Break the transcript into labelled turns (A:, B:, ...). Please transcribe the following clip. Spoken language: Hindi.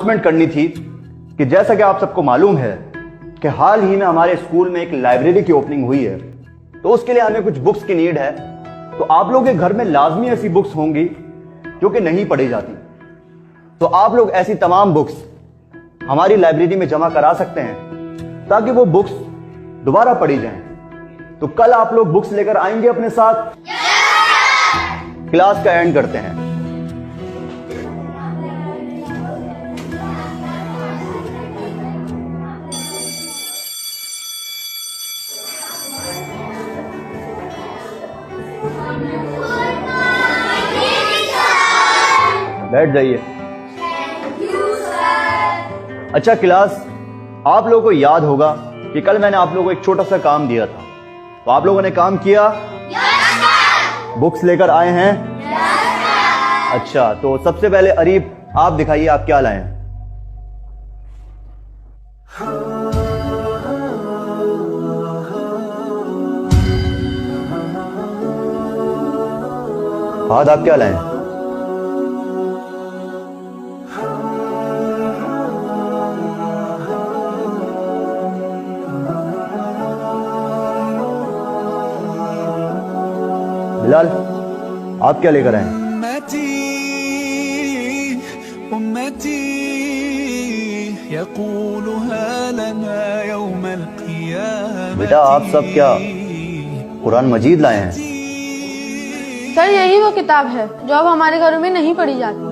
A: अनाउंसमेंट करनी थी कि जैसा कि आप सबको मालूम है कि हाल ही में हमारे स्कूल में एक लाइब्रेरी की ओपनिंग हुई है, तो उसके लिए हमें कुछ बुक्स की नीड है। तो आप लोगों के घर में लाजमी ऐसी बुक्स होंगी जो कि नहीं पढ़ी जाती, तो आप लोग ऐसी तमाम बुक्स हमारी लाइब्रेरी में जमा करा सकते हैं ताकि वो बुक्स दोबारा पढ़ी जाएं। तो कल आप लोग बुक्स लेकर आएंगे अपने साथ? क्लास का एंड करते हैं। बैठ जाइए। अच्छा क्लास, आप लोगों को याद होगा कि कल मैंने आप लोगों को एक छोटा सा काम दिया था, तो आप लोगों ने काम किया? बुक्स लेकर आए हैं? अच्छा, तो सबसे पहले अरीब आप दिखाइए आप क्या लाए हैं। फहद आप क्या लाए हैं? बिलाल आप क्या लेकर आए हैं? बेटा आप सब क्या कुरान मजीद लाए हैं?
B: सर यही वो किताब है जो अब हमारे घरों में नहीं पढ़ी जाती।